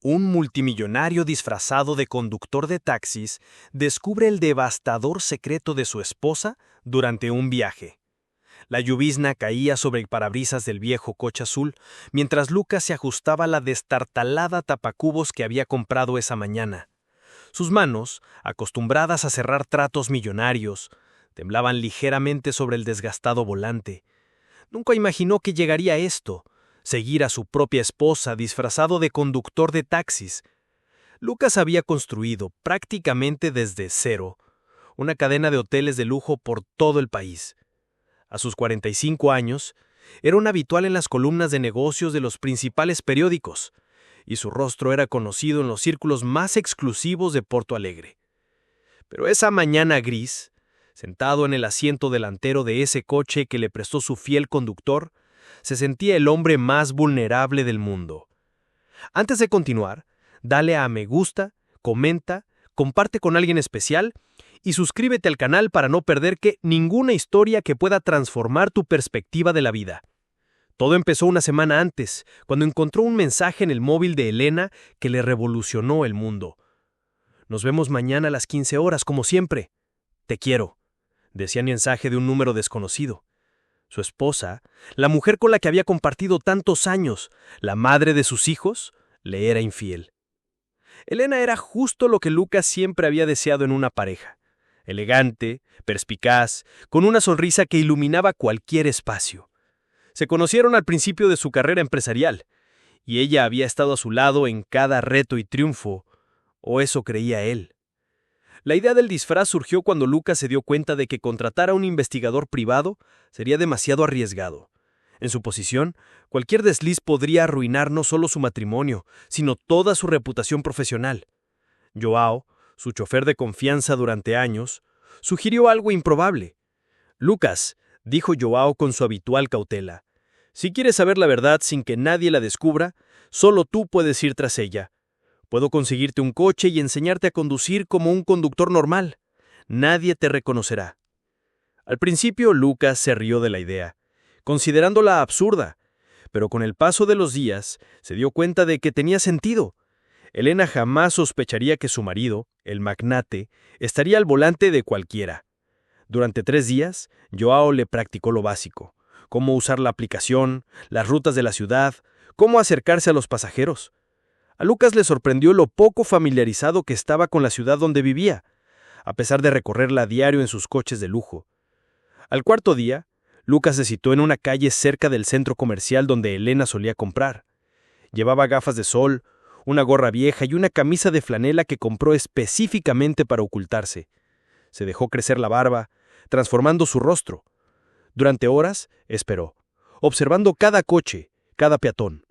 Un multimillonario disfrazado de conductor de taxis descubre el devastador secreto de su esposa durante un viaje. La llovizna caía sobre el parabrisas del viejo coche azul mientras Lucas se ajustaba la destartalada tapacubos que había comprado esa mañana. Sus manos, acostumbradas a cerrar tratos millonarios, temblaban ligeramente sobre el desgastado volante. Nunca imaginó que llegaría a esto: seguir a su propia esposa disfrazado de conductor de taxis. Lucas había construido, prácticamente desde cero, una cadena de hoteles de lujo por todo el país. A sus 45 años, era un habitual en las columnas de negocios de los principales periódicos, y su rostro era conocido en los círculos más exclusivos de Porto Alegre. Pero esa mañana gris, sentado en el asiento delantero de ese coche que le prestó su fiel conductor, se sentía el hombre más vulnerable del mundo. Antes de continuar, dale a me gusta, comenta, comparte con alguien especial y suscríbete al canal para no perderte ninguna historia que pueda transformar tu perspectiva de la vida. Todo empezó una semana antes, cuando encontró un mensaje en el móvil de Elena que le revolucionó el mundo. Nos vemos mañana a las 15 horas, como siempre. Te quiero, decía el mensaje de un número desconocido. Su esposa, la mujer con la que había compartido tantos años, la madre de sus hijos, le era infiel. Elena era justo lo que Lucas siempre había deseado en una pareja: elegante, perspicaz, con una sonrisa que iluminaba cualquier espacio. Se conocieron al principio de su carrera empresarial, y ella había estado a su lado en cada reto y triunfo, o eso creía él. La idea del disfraz surgió cuando Lucas se dio cuenta de que contratar a un investigador privado sería demasiado arriesgado. En su posición, cualquier desliz podría arruinar no solo su matrimonio, sino toda su reputación profesional. Joao, su chofer de confianza durante años, sugirió algo improbable. «Lucas», dijo Joao con su habitual cautela, «si quieres saber la verdad sin que nadie la descubra, solo tú puedes ir tras ella. Puedo conseguirte un coche y enseñarte a conducir como un conductor normal. Nadie te reconocerá». Al principio, Lucas se rió de la idea, considerándola absurda, pero con el paso de los días se dio cuenta de que tenía sentido. Elena jamás sospecharía que su marido, el magnate, estaría al volante de cualquiera. Durante 3 días, Joao le practicó lo básico: cómo usar la aplicación, las rutas de la ciudad, cómo acercarse a los pasajeros. A Lucas le sorprendió lo poco familiarizado que estaba con la ciudad donde vivía, a pesar de recorrerla a diario en sus coches de lujo. Al 4.º día, Lucas se situó en una calle cerca del centro comercial donde Elena solía comprar. Llevaba gafas de sol, una gorra vieja y una camisa de flanela que compró específicamente para ocultarse. Se dejó crecer la barba, transformando su rostro. Durante horas, esperó, observando cada coche, cada peatón.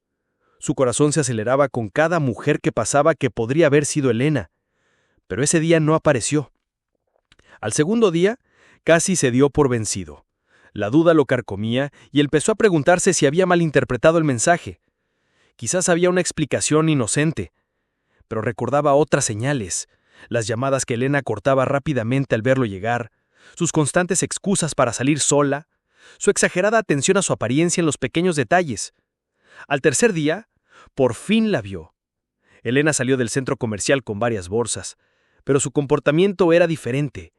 Su corazón se aceleraba con cada mujer que pasaba que podría haber sido Elena. Pero ese día no apareció. Al 2.º día, casi se dio por vencido. La duda lo carcomía y empezó a preguntarse si había malinterpretado el mensaje. Quizás había una explicación inocente, pero recordaba otras señales: las llamadas que Elena cortaba rápidamente al verlo llegar, sus constantes excusas para salir sola, su exagerada atención a su apariencia en los pequeños detalles. Al 3.er día, por fin la vio. Elena salió del centro comercial con varias bolsas, pero su comportamiento era diferente.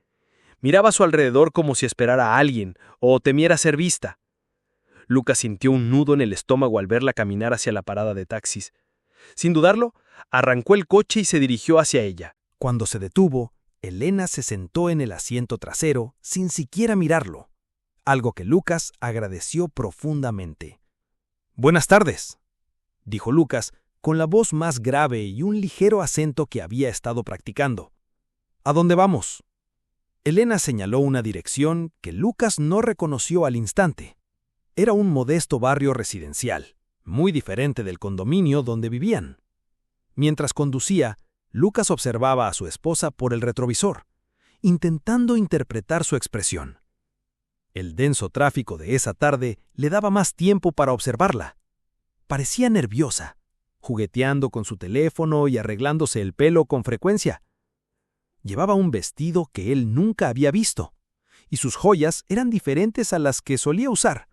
Miraba a su alrededor como si esperara a alguien o temiera ser vista. Lucas sintió un nudo en el estómago al verla caminar hacia la parada de taxis. Sin dudarlo, arrancó el coche y se dirigió hacia ella. Cuando se detuvo, Elena se sentó en el asiento trasero sin siquiera mirarlo, algo que Lucas agradeció profundamente. «Buenas tardes», dijo Lucas, con la voz más grave y un ligero acento que había estado practicando. «¿A dónde vamos?». Elena señaló una dirección que Lucas no reconoció al instante. Era un modesto barrio residencial, muy diferente del condominio donde vivían. Mientras conducía, Lucas observaba a su esposa por el retrovisor, intentando interpretar su expresión. El denso tráfico de esa tarde le daba más tiempo para observarla. Parecía nerviosa, jugueteando con su teléfono y arreglándose el pelo con frecuencia. Llevaba un vestido que él nunca había visto, y sus joyas eran diferentes a las que solía usar.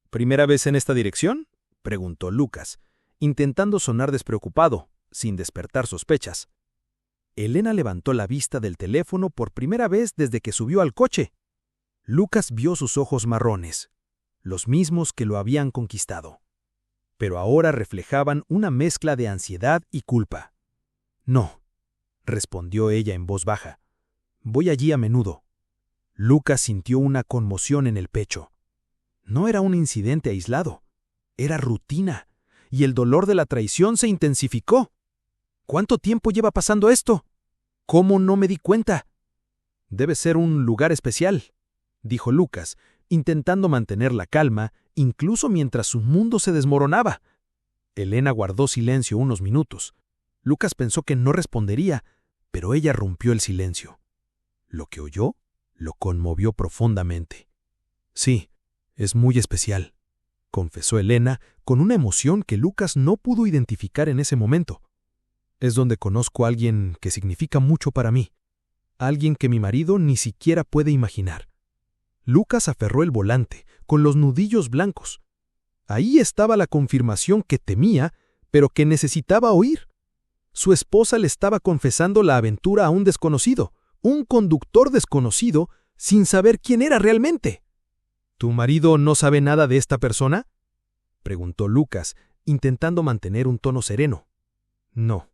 «¿Primera vez en esta dirección?», preguntó Lucas, intentando sonar despreocupado, sin despertar sospechas. Elena levantó la vista del teléfono por primera vez desde que subió al coche. Lucas vio sus ojos marrones, los mismos que lo habían conquistado. Pero ahora reflejaban una mezcla de ansiedad y culpa. «No», respondió ella en voz baja. «Voy allí a menudo». Lucas sintió una conmoción en el pecho. No era un incidente aislado, era rutina, y el dolor de la traición se intensificó. ¿Cuánto tiempo lleva pasando esto? ¿Cómo no me di cuenta? Debe ser un lugar especial, dijo Lucas, intentando mantener la calma, incluso mientras su mundo se desmoronaba. Elena guardó silencio unos minutos. Lucas pensó que no respondería, pero ella rompió el silencio. Lo que oyó lo conmovió profundamente. «Sí, es muy especial», confesó Elena con una emoción que Lucas no pudo identificar en ese momento. «Es donde conozco a alguien que significa mucho para mí, alguien que mi marido ni siquiera puede imaginar». Lucas aferró el volante, con los nudillos blancos. Ahí estaba la confirmación que temía, pero que necesitaba oír. Su esposa le estaba confesando la aventura a un desconocido, un conductor desconocido, sin saber quién era realmente. «¿Tu marido no sabe nada de esta persona?», preguntó Lucas, intentando mantener un tono sereno. «No»,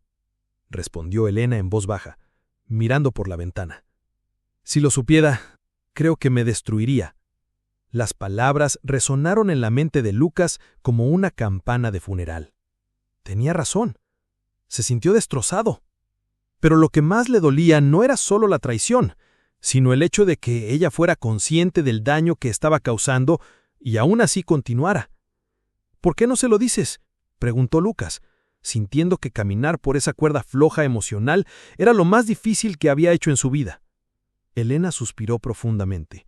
respondió Elena en voz baja, mirando por la ventana. «Si lo supiera, creo que me destruiría». Las palabras resonaron en la mente de Lucas como una campana de funeral. Tenía razón. Se sintió destrozado. Pero lo que más le dolía no era solo la traición, sino el hecho de que ella fuera consciente del daño que estaba causando y aún así continuara. «¿Por qué no se lo dices?», preguntó Lucas, sintiendo que caminar por esa cuerda floja emocional era lo más difícil que había hecho en su vida. Elena suspiró profundamente.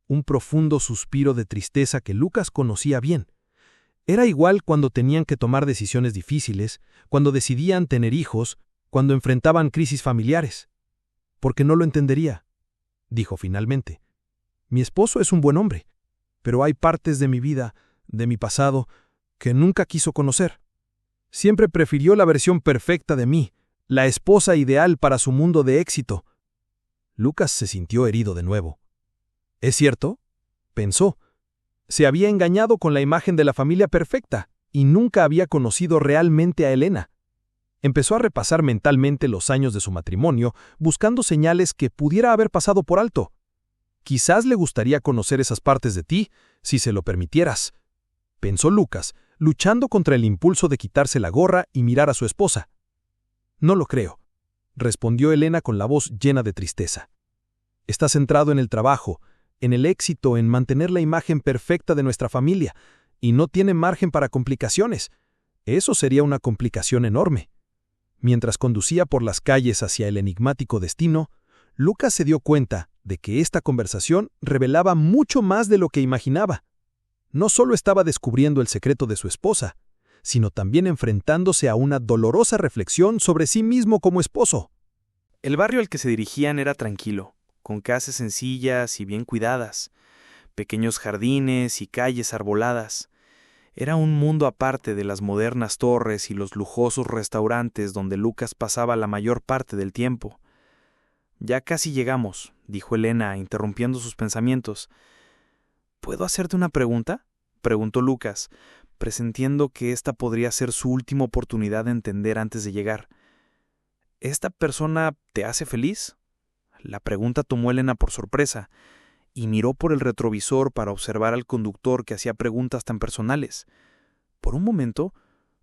Un profundo suspiro de tristeza que Lucas conocía bien. Era igual cuando tenían que tomar decisiones difíciles, cuando decidían tener hijos, cuando enfrentaban crisis familiares. «Porque no lo entendería», dijo finalmente. «Mi esposo es un buen hombre, pero hay partes de mi vida, de mi pasado, que nunca quiso conocer. Siempre prefirió la versión perfecta de mí, la esposa ideal para su mundo de éxito». Lucas se sintió herido de nuevo. «¿Es cierto?», pensó. Se había engañado con la imagen de la familia perfecta y nunca había conocido realmente a Elena. Empezó a repasar mentalmente los años de su matrimonio, buscando señales que pudiera haber pasado por alto. «Quizás le gustaría conocer esas partes de ti, si se lo permitieras», pensó Lucas, luchando contra el impulso de quitarse la gorra y mirar a su esposa. «No lo creo», respondió Elena con la voz llena de tristeza. «Está centrado en el trabajo, en el éxito, en mantener la imagen perfecta de nuestra familia, y no tiene margen para complicaciones. Eso sería una complicación enorme». Mientras conducía por las calles hacia el enigmático destino, Lucas se dio cuenta de que esta conversación revelaba mucho más de lo que imaginaba. No solo estaba descubriendo el secreto de su esposa, sino también enfrentándose a una dolorosa reflexión sobre sí mismo como esposo. El barrio al que se dirigían era tranquilo, con casas sencillas y bien cuidadas, pequeños jardines y calles arboladas. Era un mundo aparte de las modernas torres y los lujosos restaurantes donde Lucas pasaba la mayor parte del tiempo. «Ya casi llegamos», dijo Elena, interrumpiendo sus pensamientos. «¿Puedo hacerte una pregunta?», preguntó Lucas, presintiendo que esta podría ser su última oportunidad de entender antes de llegar. «¿Esta persona te hace feliz?». La pregunta tomó a Elena por sorpresa, y miró por el retrovisor para observar al conductor que hacía preguntas tan personales. Por un momento,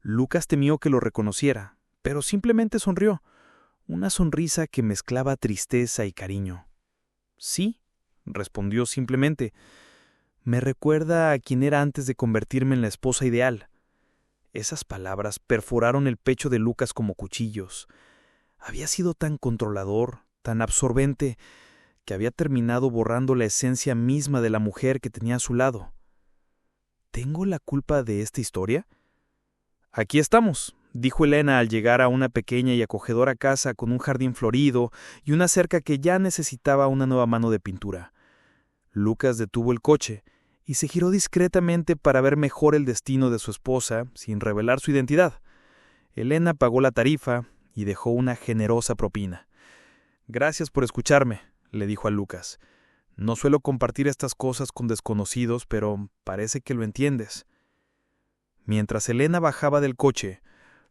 Lucas temió que lo reconociera, pero simplemente sonrió, una sonrisa que mezclaba tristeza y cariño. «Sí», respondió simplemente. «Me recuerda a quien era antes de convertirme en la esposa ideal». Esas palabras perforaron el pecho de Lucas como cuchillos. Había sido tan controlador, tan absorbente, que había terminado borrando la esencia misma de la mujer que tenía a su lado. ¿Tengo la culpa de esta historia? «Aquí estamos», dijo Elena al llegar a una pequeña y acogedora casa con un jardín florido y una cerca que ya necesitaba una nueva mano de pintura. Lucas detuvo el coche y se giró discretamente para ver mejor el destino de su esposa sin revelar su identidad. Elena pagó la tarifa y dejó una generosa propina. «Gracias por escucharme», le dijo a Lucas. «No suelo compartir estas cosas con desconocidos, pero parece que lo entiendes». Mientras Elena bajaba del coche,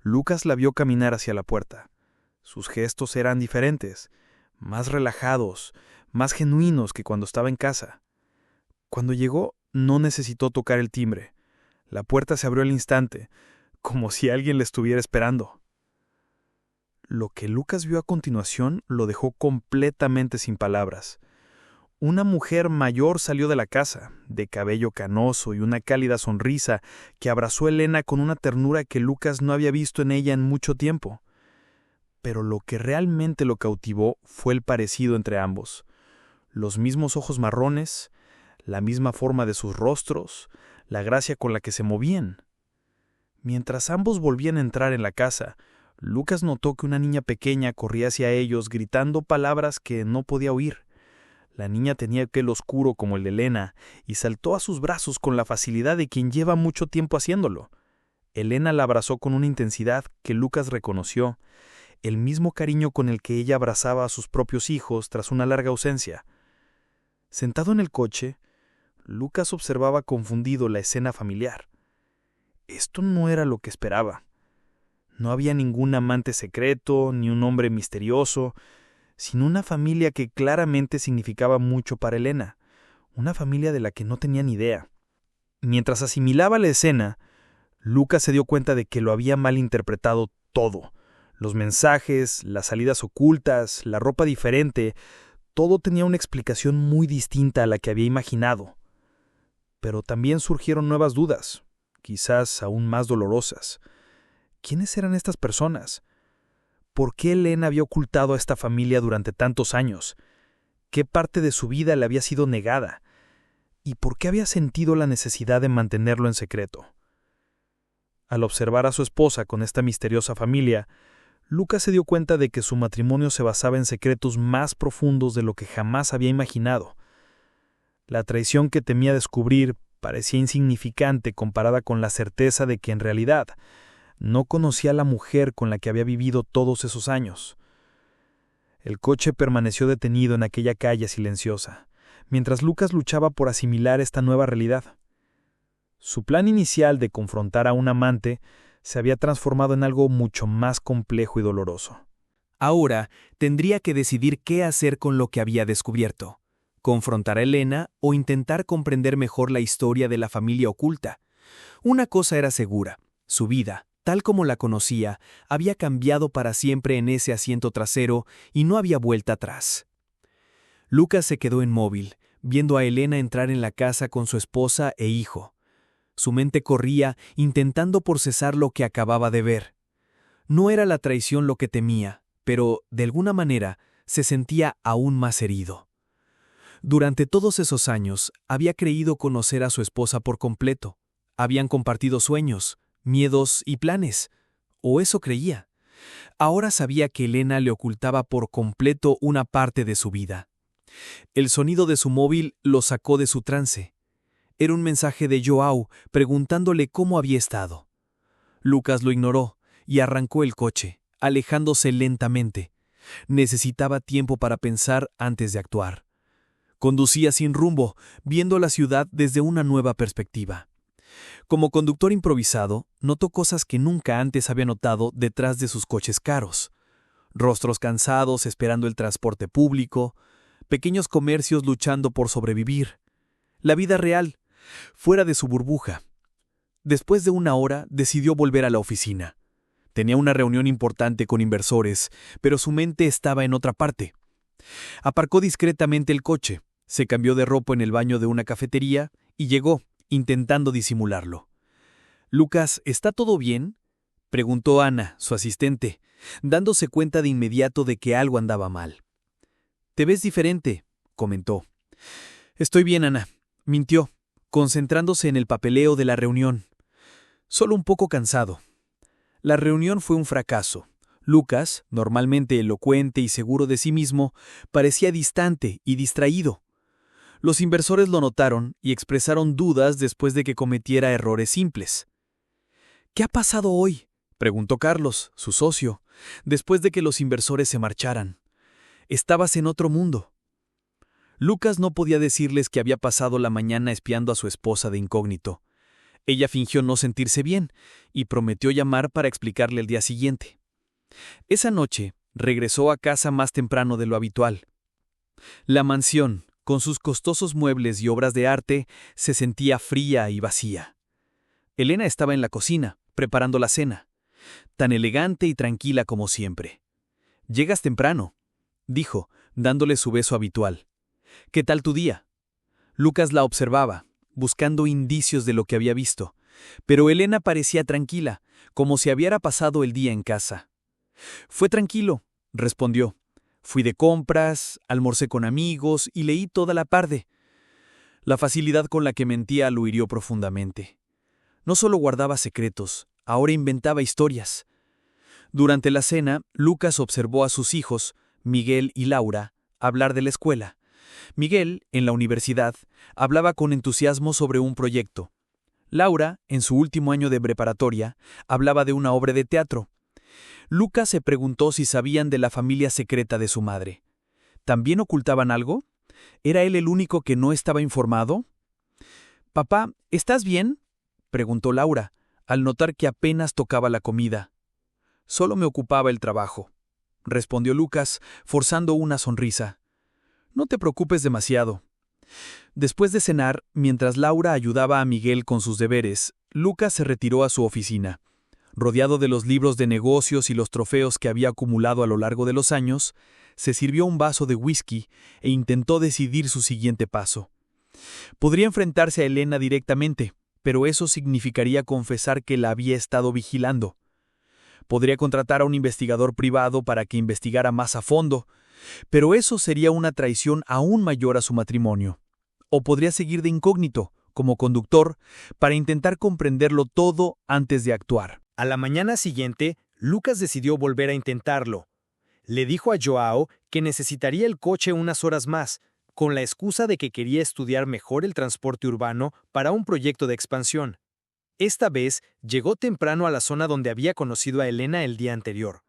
Lucas la vio caminar hacia la puerta. Sus gestos eran diferentes, más relajados, más genuinos que cuando estaba en casa. Cuando llegó, no necesitó tocar el timbre. La puerta se abrió al instante, como si alguien le estuviera esperando. Lo que Lucas vio a continuación lo dejó completamente sin palabras. Una mujer mayor salió de la casa, de cabello canoso y una cálida sonrisa, que abrazó a Elena con una ternura que Lucas no había visto en ella en mucho tiempo. Pero lo que realmente lo cautivó fue el parecido entre ambos. Los mismos ojos marrones, la misma forma de sus rostros, la gracia con la que se movían. Mientras ambos volvían a entrar en la casa, Lucas notó que una niña pequeña corría hacia ellos gritando palabras que no podía oír. La niña tenía el pelo oscuro como el de Elena y saltó a sus brazos con la facilidad de quien lleva mucho tiempo haciéndolo. Elena la abrazó con una intensidad que Lucas reconoció, el mismo cariño con el que ella abrazaba a sus propios hijos tras una larga ausencia. Sentado en el coche, Lucas observaba confundido la escena familiar. Esto no era lo que esperaba. No había ningún amante secreto, ni un hombre misterioso, sino una familia que claramente significaba mucho para Elena, una familia de la que no tenía ni idea. Mientras asimilaba la escena, Lucas se dio cuenta de que lo había malinterpretado todo. Los mensajes, las salidas ocultas, la ropa diferente, todo tenía una explicación muy distinta a la que había imaginado. Pero también surgieron nuevas dudas, quizás aún más dolorosas. ¿Quiénes eran estas personas? ¿Por qué Elena había ocultado a esta familia durante tantos años? ¿Qué parte de su vida le había sido negada? ¿Y por qué había sentido la necesidad de mantenerlo en secreto? Al observar a su esposa con esta misteriosa familia, Lucas se dio cuenta de que su matrimonio se basaba en secretos más profundos de lo que jamás había imaginado. La traición que temía descubrir parecía insignificante comparada con la certeza de que en realidad no conocía a la mujer con la que había vivido todos esos años. El coche permaneció detenido en aquella calle silenciosa, mientras Lucas luchaba por asimilar esta nueva realidad. Su plan inicial de confrontar a un amante se había transformado en algo mucho más complejo y doloroso. Ahora tendría que decidir qué hacer con lo que había descubierto: confrontar a Elena o intentar comprender mejor la historia de la familia oculta. Una cosa era segura: su vida, tal como la conocía, había cambiado para siempre en ese asiento trasero y no había vuelta atrás. Lucas se quedó inmóvil, viendo a Elena entrar en la casa con su esposa e hijo. Su mente corría, intentando procesar lo que acababa de ver. No era la traición lo que temía, pero, de alguna manera, se sentía aún más herido. Durante todos esos años, había creído conocer a su esposa por completo. Habían compartido sueños, miedos y planes, o eso creía. Ahora sabía que Elena le ocultaba por completo una parte de su vida. El sonido de su móvil lo sacó de su trance. Era un mensaje de Joao preguntándole cómo había estado. Lucas lo ignoró y arrancó el coche, alejándose lentamente. Necesitaba tiempo para pensar antes de actuar. Conducía sin rumbo, viendo la ciudad desde una nueva perspectiva. Como conductor improvisado, notó cosas que nunca antes había notado detrás de sus coches caros. Rostros cansados esperando el transporte público, pequeños comercios luchando por sobrevivir. La vida real, fuera de su burbuja. Después de una hora, decidió volver a la oficina. Tenía una reunión importante con inversores, pero su mente estaba en otra parte. Aparcó discretamente el coche, se cambió de ropa en el baño de una cafetería y llegó, intentando disimularlo. «Lucas, ¿está todo bien?», preguntó Ana, su asistente, dándose cuenta de inmediato de que algo andaba mal. «Te ves diferente», comentó. «Estoy bien, Ana», mintió, concentrándose en el papeleo de la reunión. «Solo un poco cansado». La reunión fue un fracaso. Lucas, normalmente elocuente y seguro de sí mismo, parecía distante y distraído. Los inversores lo notaron y expresaron dudas después de que cometiera errores simples. «¿Qué ha pasado hoy?», Preguntó Carlos, su socio, después de que los inversores se marcharan. Estabas en otro mundo. Lucas no podía decirles que había pasado la mañana espiando a su esposa de incógnito. Ella fingió no sentirse bien y prometió llamar para explicarle el día siguiente. Esa noche regresó a casa más temprano de lo habitual. La mansión, con sus costosos muebles y obras de arte, se sentía fría y vacía. Elena estaba en la cocina, preparando la cena, tan elegante y tranquila como siempre. «Llegas temprano», dijo, dándole su beso habitual. «¿Qué tal tu día?» Lucas la observaba, buscando indicios de lo que había visto, pero Elena parecía tranquila, como si hubiera pasado el día en casa. «Fue tranquilo», respondió. «Fui de compras, almorcé con amigos y leí toda la tarde». La facilidad con la que mentía lo hirió profundamente. No solo guardaba secretos, ahora inventaba historias. Durante la cena, Lucas observó a sus hijos, Miguel y Laura, hablar de la escuela. Miguel, en la universidad, hablaba con entusiasmo sobre un proyecto. Laura, en su último año de preparatoria, hablaba de una obra de teatro. Lucas se preguntó si sabían de la familia secreta de su madre. ¿También ocultaban algo? ¿Era él el único que no estaba informado? «Papá, ¿estás bien?», preguntó Laura, al notar que apenas tocaba la comida. «Solo me ocupaba el trabajo», respondió Lucas, forzando una sonrisa. «No te preocupes demasiado». Después de cenar, mientras Laura ayudaba a Miguel con sus deberes, Lucas se retiró a su oficina. Rodeado de los libros de negocios y los trofeos que había acumulado a lo largo de los años, se sirvió un vaso de whisky e intentó decidir su siguiente paso. Podría enfrentarse a Elena directamente, pero eso significaría confesar que la había estado vigilando. Podría contratar a un investigador privado para que investigara más a fondo, pero eso sería una traición aún mayor a su matrimonio. O podría seguir de incógnito, como conductor, para intentar comprenderlo todo antes de actuar. A la mañana siguiente, Lucas decidió volver a intentarlo. Le dijo a Joao que necesitaría el coche unas horas más, con la excusa de que quería estudiar mejor el transporte urbano para un proyecto de expansión. Esta vez llegó temprano a la zona donde había conocido a Elena el día anterior.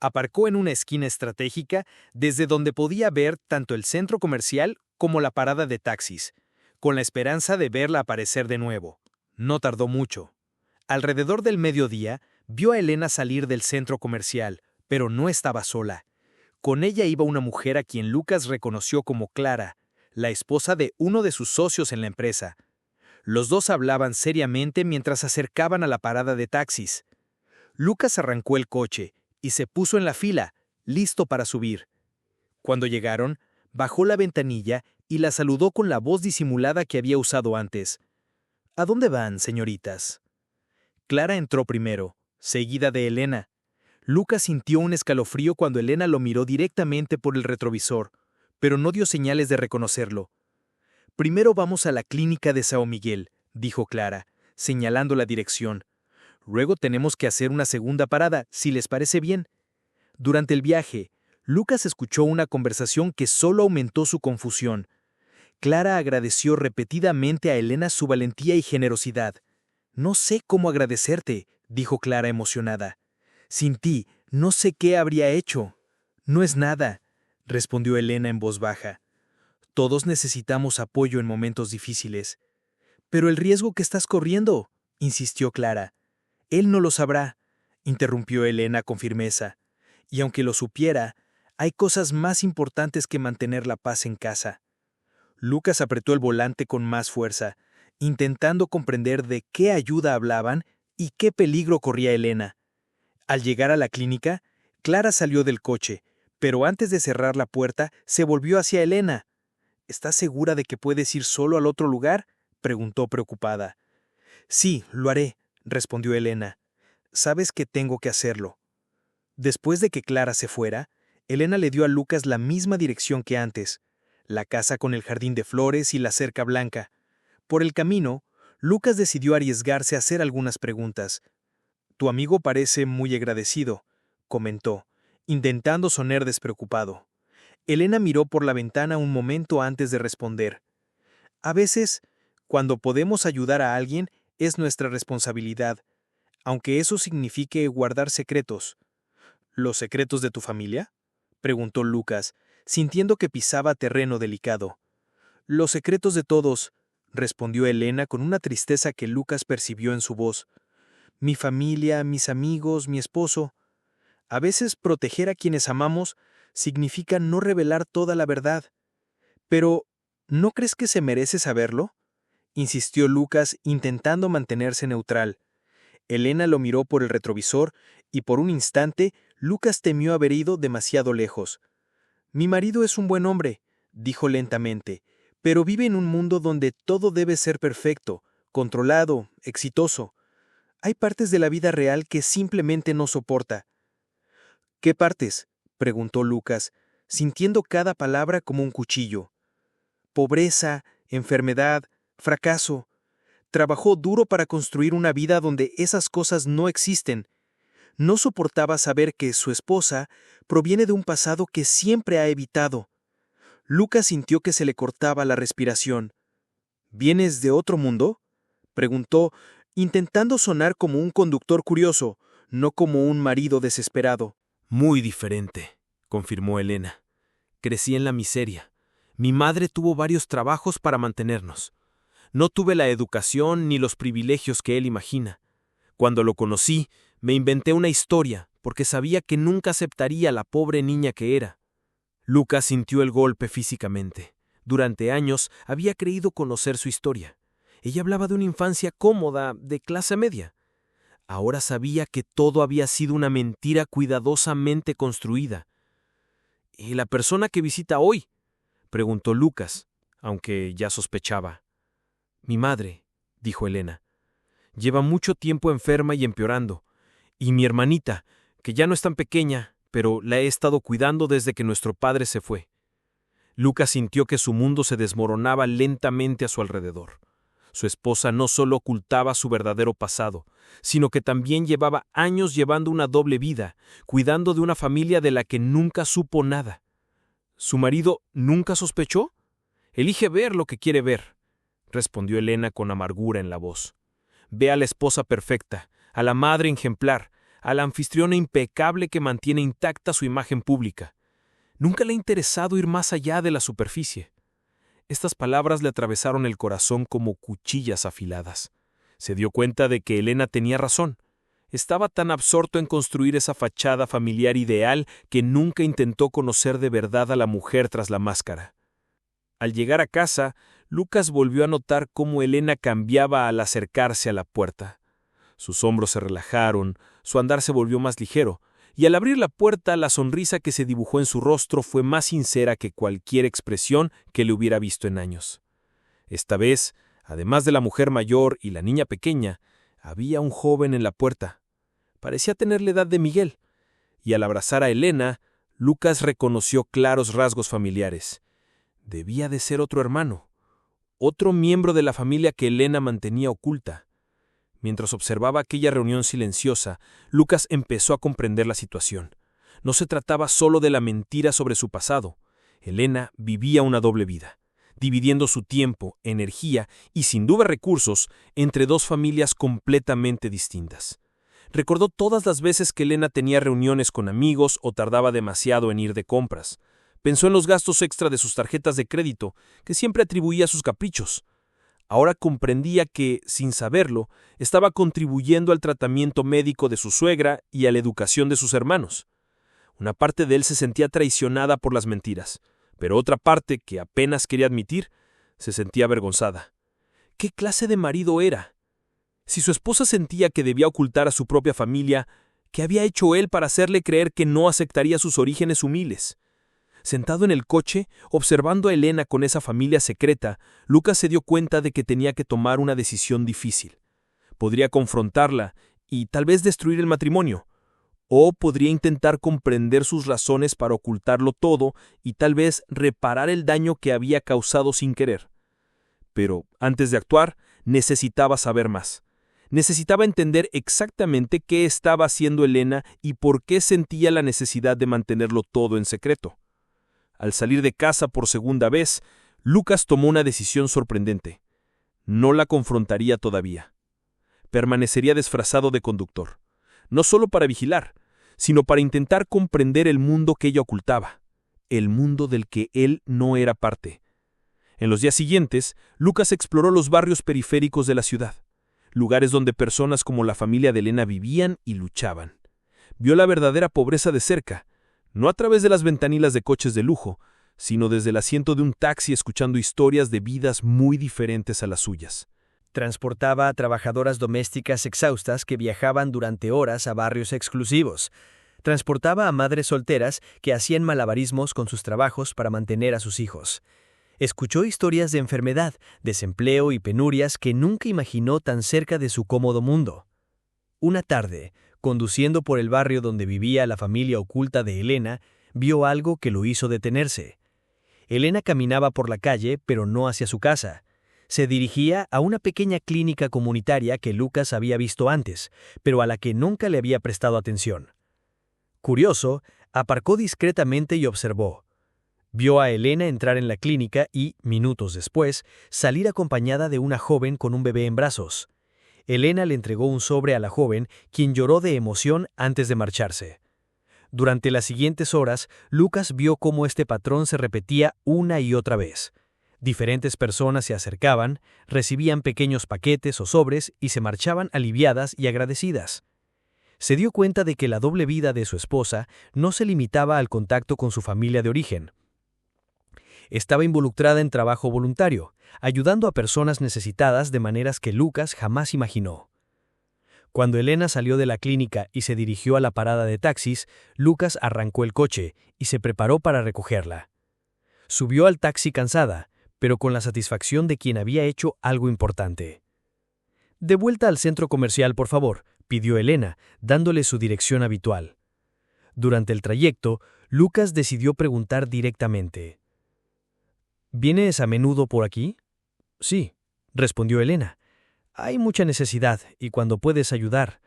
Aparcó en una esquina estratégica desde donde podía ver tanto el centro comercial como la parada de taxis, con la esperanza de verla aparecer de nuevo. No tardó mucho. Alrededor del mediodía, vio a Elena salir del centro comercial, pero no estaba sola. Con ella iba una mujer a quien Lucas reconoció como Clara, la esposa de uno de sus socios en la empresa. Los dos hablaban seriamente mientras se acercaban a la parada de taxis. Lucas arrancó el coche y se puso en la fila, listo para subir. Cuando llegaron, bajó la ventanilla y la saludó con la voz disimulada que había usado antes. «¿A dónde van, señoritas?». Clara entró primero, seguida de Elena. Lucas sintió un escalofrío cuando Elena lo miró directamente por el retrovisor, pero no dio señales de reconocerlo. «Primero vamos a la clínica de São Miguel», dijo Clara, señalando la dirección. «Luego tenemos que hacer una segunda parada, si les parece bien». Durante el viaje, Lucas escuchó una conversación que solo aumentó su confusión. Clara agradeció repetidamente a Elena su valentía y generosidad. «No sé cómo agradecerte», dijo Clara emocionada. «Sin ti, no sé qué habría hecho». «No es nada», respondió Elena en voz baja. «Todos necesitamos apoyo en momentos difíciles». «Pero el riesgo que estás corriendo», insistió Clara. «Él no lo sabrá», interrumpió Elena con firmeza. «Y aunque lo supiera, hay cosas más importantes que mantener la paz en casa». Lucas apretó el volante con más fuerza, intentando comprender de qué ayuda hablaban y qué peligro corría Elena. Al llegar a la clínica, Clara salió del coche, pero antes de cerrar la puerta, se volvió hacia Elena. «¿Estás segura de que puedes ir solo al otro lugar?», preguntó preocupada. «Sí, lo haré», respondió Elena. «Sabes que tengo que hacerlo». Después de que Clara se fuera, Elena le dio a Lucas la misma dirección que antes, la casa con el jardín de flores y la cerca blanca. Por el camino, Lucas decidió arriesgarse a hacer algunas preguntas. «Tu amigo parece muy agradecido», comentó, intentando sonar despreocupado. Elena miró por la ventana un momento antes de responder. «A veces, cuando podemos ayudar a alguien, es nuestra responsabilidad. aunque eso signifique guardar secretos. ¿Los secretos de tu familia?, preguntó Lucas, sintiendo que pisaba terreno delicado. Los secretos de todos, respondió Elena con una tristeza que Lucas percibió en su voz. Mi familia, mis amigos, mi esposo. A veces proteger a quienes amamos significa no revelar toda la verdad. Pero, ¿no crees que se merece saberlo?, insistió Lucas, intentando mantenerse neutral. Elena lo miró por el retrovisor y por un instante Lucas temió haber ido demasiado lejos. Mi marido es un buen hombre, dijo lentamente, pero vive en un mundo donde todo debe ser perfecto, controlado, exitoso. Hay partes de la vida real que simplemente no soporta. ¿Qué partes?, preguntó Lucas, sintiendo cada palabra como un cuchillo. Pobreza, enfermedad, fracaso. Trabajó duro para construir una vida donde esas cosas no existen. No soportaba saber que su esposa proviene de un pasado que siempre ha evitado. Lucas sintió que se le cortaba la respiración. ¿Vienes de otro mundo?, preguntó, intentando sonar como un conductor curioso, no como un marido desesperado. Muy diferente, confirmó Elena. Crecí en la miseria. Mi madre tuvo varios trabajos para mantenernos. No tuve la educación ni los privilegios que él imagina. Cuando lo conocí, me inventé una historia, porque sabía que nunca aceptaría a la pobre niña que era. Lucas sintió el golpe físicamente. Durante años había creído conocer su historia. Ella hablaba de una infancia cómoda, de clase media. Ahora sabía que todo había sido una mentira cuidadosamente construida. ¿Y la persona que visita hoy?, preguntó Lucas, aunque ya sospechaba. Mi madre, dijo Elena. Lleva mucho tiempo enferma y empeorando. Y mi hermanita, que ya no es tan pequeña, pero la he estado cuidando desde que nuestro padre se fue. Lucas sintió que su mundo se desmoronaba lentamente a su alrededor. Su esposa no solo ocultaba su verdadero pasado, sino que también llevaba años llevando una doble vida, cuidando de una familia de la que nunca supo nada. ¿Su marido nunca sospechó? Elige ver lo que quiere ver, respondió Elena con amargura en la voz. Ve a la esposa perfecta, a la madre ejemplar, a la anfitriona impecable que mantiene intacta su imagen pública. Nunca le ha interesado ir más allá de la superficie. Estas palabras le atravesaron el corazón como cuchillas afiladas. Se dio cuenta de que Elena tenía razón. Estaba tan absorto en construir esa fachada familiar ideal que nunca intentó conocer de verdad a la mujer tras la máscara. Al llegar a casa, Lucas volvió a notar cómo Elena cambiaba al acercarse a la puerta. Sus hombros se relajaron, su andar se volvió más ligero, y al abrir la puerta la sonrisa que se dibujó en su rostro fue más sincera que cualquier expresión que le hubiera visto en años. Esta vez, además de la mujer mayor y la niña pequeña, había un joven en la puerta. Parecía tener la edad de Miguel, y al abrazar a Elena, Lucas reconoció claros rasgos familiares. Debía de ser otro hermano, otro miembro de la familia que Elena mantenía oculta. Mientras observaba aquella reunión silenciosa, Lucas empezó a comprender la situación. No se trataba solo de la mentira sobre su pasado. Elena vivía una doble vida, dividiendo su tiempo, energía y sin duda recursos entre dos familias completamente distintas. Recordó todas las veces que Elena tenía reuniones con amigos o tardaba demasiado en ir de compras. Pensó en los gastos extra de sus tarjetas de crédito, que siempre atribuía a sus caprichos. Ahora comprendía que, sin saberlo, estaba contribuyendo al tratamiento médico de su suegra y a la educación de sus hermanos. Una parte de él se sentía traicionada por las mentiras, pero otra parte, que apenas quería admitir, se sentía avergonzada. ¿Qué clase de marido era? Si su esposa sentía que debía ocultar a su propia familia, ¿qué había hecho él para hacerle creer que no aceptaría sus orígenes humildes? Sentado en el coche, observando a Elena con esa familia secreta, Lucas se dio cuenta de que tenía que tomar una decisión difícil. Podría confrontarla y tal vez destruir el matrimonio, o podría intentar comprender sus razones para ocultarlo todo y tal vez reparar el daño que había causado sin querer. Pero, antes de actuar, necesitaba saber más. Necesitaba entender exactamente qué estaba haciendo Elena y por qué sentía la necesidad de mantenerlo todo en secreto. Al salir de casa por segunda vez, Lucas tomó una decisión sorprendente. No la confrontaría todavía. permanecería disfrazado de conductor, no solo para vigilar, sino para intentar comprender el mundo que ella ocultaba, el mundo del que él no era parte. En los días siguientes, Lucas exploró los barrios periféricos de la ciudad, lugares donde personas como la familia de Elena vivían y luchaban. Vio la verdadera pobreza de cerca, no a través de las ventanilas de coches de lujo, sino desde el asiento de un taxi escuchando historias de vidas muy diferentes a las suyas. Transportaba a trabajadoras domésticas exhaustas que viajaban durante horas a barrios exclusivos. Transportaba a madres solteras que hacían malabarismos con sus trabajos para mantener a sus hijos. Escuchó historias de enfermedad, desempleo y penurias que nunca imaginó tan cerca de su cómodo mundo. Una tarde, conduciendo por el barrio donde vivía la familia oculta de Elena, vio algo que lo hizo detenerse. Elena caminaba por la calle, pero no hacia su casa. Se dirigía a una pequeña clínica comunitaria que Lucas había visto antes, pero a la que nunca le había prestado atención. Curioso, aparcó discretamente y observó. Vio a Elena entrar en la clínica y, minutos después, salir acompañada de una joven con un bebé en brazos. Elena le entregó un sobre a la joven, quien lloró de emoción antes de marcharse. Durante las siguientes horas, Lucas vio cómo este patrón se repetía una y otra vez. Diferentes personas se acercaban, recibían pequeños paquetes o sobres y se marchaban aliviadas y agradecidas. Se dio cuenta de que la doble vida de su esposa no se limitaba al contacto con su familia de origen. Estaba involucrada en trabajo voluntario, ayudando a personas necesitadas de maneras que Lucas jamás imaginó. Cuando Elena salió de la clínica y se dirigió a la parada de taxis, Lucas arrancó el coche y se preparó para recogerla. Subió al taxi cansada, pero con la satisfacción de quien había hecho algo importante. «De vuelta al centro comercial, por favor», pidió Elena, dándole su dirección habitual. Durante el trayecto, Lucas decidió preguntar directamente. «¿Vienes a menudo por aquí?» «Sí», respondió Elena. «Hay mucha necesidad y cuando puedes ayudar».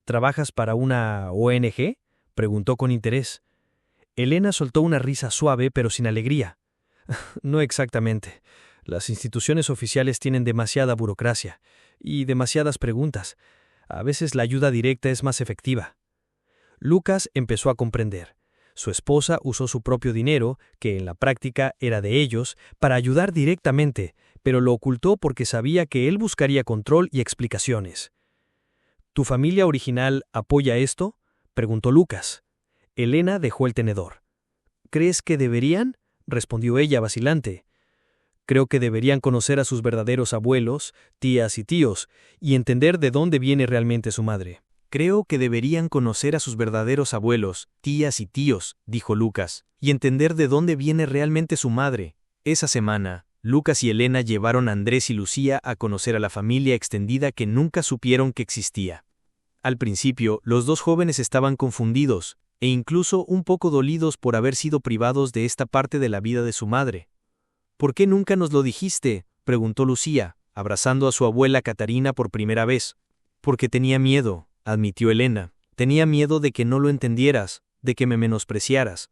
«¿Trabajas para una ONG?» preguntó con interés. Elena soltó una risa suave pero sin alegría. «No exactamente. Las instituciones oficiales tienen demasiada burocracia y demasiadas preguntas. A veces la ayuda directa es más efectiva». Lucas empezó a comprender. Su esposa usó su propio dinero, que en la práctica era de ellos, para ayudar directamente, pero lo ocultó porque sabía que él buscaría control y explicaciones. «¿Tu familia original apoya esto?», preguntó Lucas. Elena dejó el tenedor. «¿Crees que deberían?», respondió ella vacilante. «Creo que deberían conocer a sus verdaderos abuelos, tías y tíos, y entender de dónde viene realmente su madre». «Creo que deberían conocer a sus verdaderos abuelos, tías y tíos», dijo Lucas, «y entender de dónde viene realmente su madre». Esa semana, Lucas y Elena llevaron a Andrés y Lucía a conocer a la familia extendida que nunca supieron que existía. Al principio, los dos jóvenes estaban confundidos, e incluso un poco dolidos por haber sido privados de esta parte de la vida de su madre. «¿Por qué nunca nos lo dijiste?», preguntó Lucía, abrazando a su abuela Catarina por primera vez. «Porque tenía miedo», admitió Elena. «Tenía miedo de que no lo entendieras, de que me menospreciaras».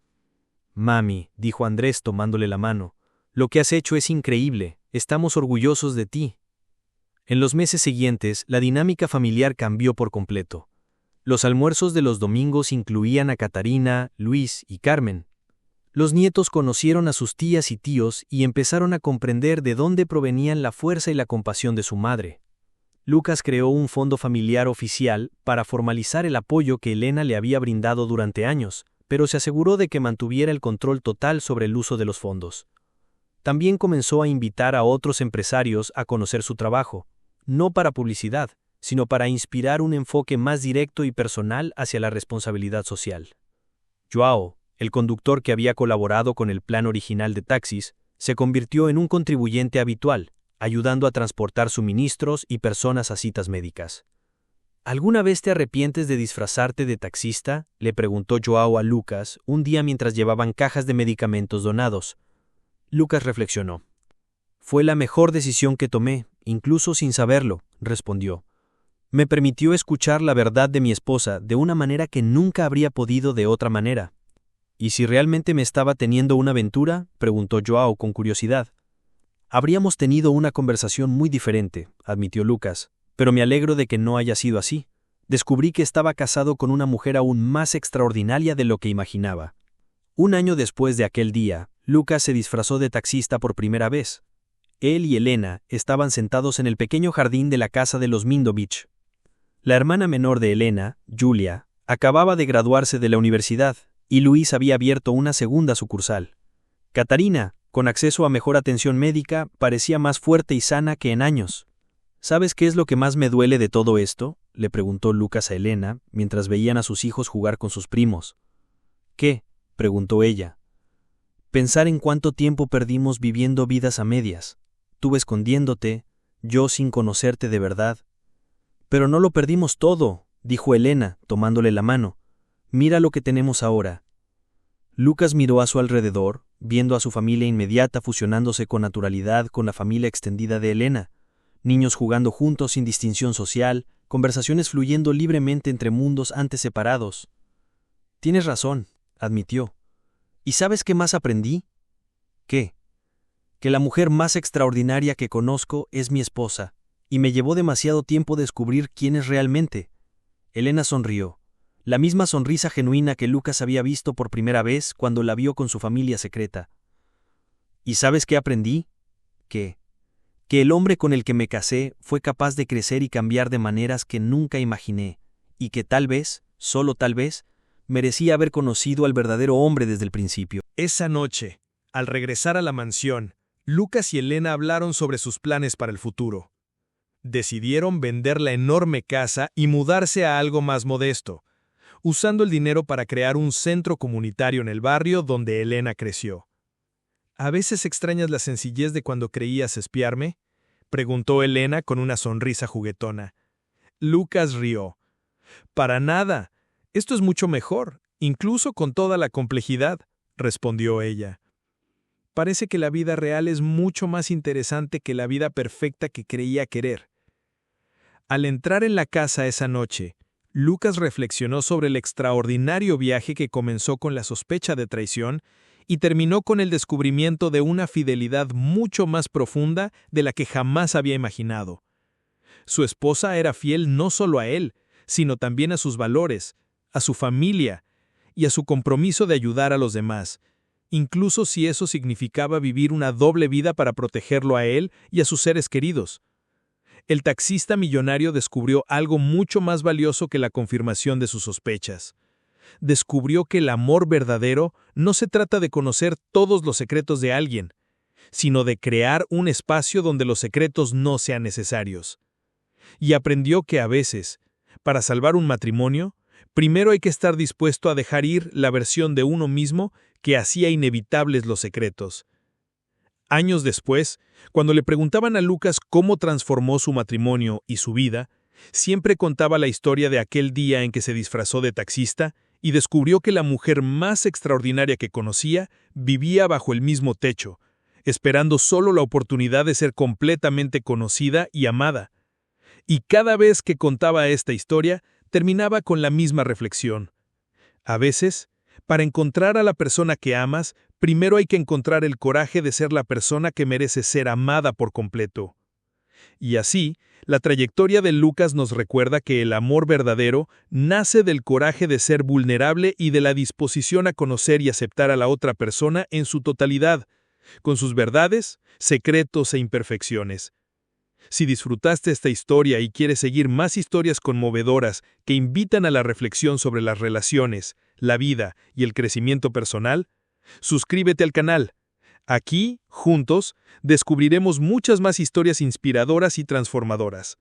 «Mami», dijo Andrés tomándole la mano, «lo que has hecho es increíble, estamos orgullosos de ti». En los meses siguientes, la dinámica familiar cambió por completo. Los almuerzos de los domingos incluían a Catarina, Luis y Carmen. Los nietos conocieron a sus tías y tíos y empezaron a comprender de dónde provenían la fuerza y la compasión de su madre. Lucas creó un fondo familiar oficial para formalizar el apoyo que Elena le había brindado durante años, pero se aseguró de que mantuviera el control total sobre el uso de los fondos. También comenzó a invitar a otros empresarios a conocer su trabajo, no para publicidad, sino para inspirar un enfoque más directo y personal hacia la responsabilidad social. Joao, el conductor que había colaborado con el plan original de taxis, se convirtió en un contribuyente habitual, ayudando a transportar suministros y personas a citas médicas. «¿Alguna vez te arrepientes de disfrazarte de taxista?», le preguntó Joao a Lucas un día mientras llevaban cajas de medicamentos donados. Lucas reflexionó. «Fue la mejor decisión que tomé, incluso sin saberlo», respondió. «Me permitió escuchar la verdad de mi esposa de una manera que nunca habría podido de otra manera». «¿Y si realmente me estaba teniendo una aventura?», preguntó Joao con curiosidad. «Habríamos tenido una conversación muy diferente», admitió Lucas, Pero me alegro de que no haya sido así. Descubrí que estaba casado con una mujer aún más extraordinaria de lo que imaginaba. Un año después de aquel día, Lucas se disfrazó de taxista por primera vez. Él y Elena estaban sentados en el pequeño jardín de la casa de los Mindovich. La hermana menor de Elena, Julia, acababa de graduarse de la universidad, y Luis había abierto una segunda sucursal. Catarina, con acceso a mejor atención médica, parecía más fuerte y sana que en años. ¿Sabes qué es lo que más me duele de todo esto?, le preguntó Lucas a Elena, mientras veían a sus hijos jugar con sus primos. ¿Qué?, preguntó ella. Pensar en cuánto tiempo perdimos viviendo vidas a medias. Tú escondiéndote, yo sin conocerte de verdad. Pero no lo perdimos todo, dijo Elena, tomándole la mano. Mira lo que tenemos ahora. Lucas miró a su alrededor, viendo a su familia inmediata fusionándose con naturalidad con la familia extendida de Elena. Niños jugando juntos sin distinción social, conversaciones fluyendo libremente entre mundos antes separados. Tienes razón, admitió. ¿Y sabes qué más aprendí? ¿Qué? Que la mujer más extraordinaria que conozco es mi esposa, y me llevó demasiado tiempo descubrir quién es realmente. Elena sonrió, la misma sonrisa genuina que Lucas había visto por primera vez cuando la vio con su familia secreta. ¿Y sabes qué aprendí? ¿Qué? Que el hombre con el que me casé fue capaz de crecer y cambiar de maneras que nunca imaginé, y que tal vez, solo tal vez, merecía haber conocido al verdadero hombre desde el principio. Esa noche, al regresar a la mansión, Lucas y Elena hablaron sobre sus planes para el futuro. Decidieron vender la enorme casa y mudarse a algo más modesto, usando el dinero para crear un centro comunitario en el barrio donde Elena creció. ¿A veces extrañas la sencillez de cuando creías espiarme?, preguntó Elena con una sonrisa juguetona. Lucas rió. Para nada. Esto es mucho mejor, incluso con toda la complejidad, respondió ella. Parece que la vida real es mucho más interesante que la vida perfecta que creía querer. Al entrar en la casa esa noche, Lucas reflexionó sobre el extraordinario viaje que comenzó con la sospecha de traición y terminó con el descubrimiento de una fidelidad mucho más profunda de la que jamás había imaginado. Su esposa era fiel no solo a él, sino también a sus valores, a su familia y a su compromiso de ayudar a los demás, incluso si eso significaba vivir una doble vida para protegerlo a él y a sus seres queridos. El taxista millonario descubrió algo mucho más valioso que la confirmación de sus sospechas. Descubrió que el amor verdadero no se trata de conocer todos los secretos de alguien, sino de crear un espacio donde los secretos no sean necesarios. Y aprendió que a veces, para salvar un matrimonio, primero hay que estar dispuesto a dejar ir la versión de uno mismo que hacía inevitables los secretos. Años después, cuando le preguntaban a Lucas cómo transformó su matrimonio y su vida, siempre contaba la historia de aquel día en que se disfrazó de taxista y descubrió que la mujer más extraordinaria que conocía vivía bajo el mismo techo, esperando solo la oportunidad de ser completamente conocida y amada. Y cada vez que contaba esta historia, terminaba con la misma reflexión. A veces, para encontrar a la persona que amas, primero hay que encontrar el coraje de ser la persona que merece ser amada por completo. Y así, la trayectoria de Lucas nos recuerda que el amor verdadero nace del coraje de ser vulnerable y de la disposición a conocer y aceptar a la otra persona en su totalidad, con sus verdades, secretos e imperfecciones. Si disfrutaste esta historia y quieres seguir más historias conmovedoras que invitan a la reflexión sobre las relaciones, la vida y el crecimiento personal, suscríbete al canal. Aquí, juntos, descubriremos muchas más historias inspiradoras y transformadoras.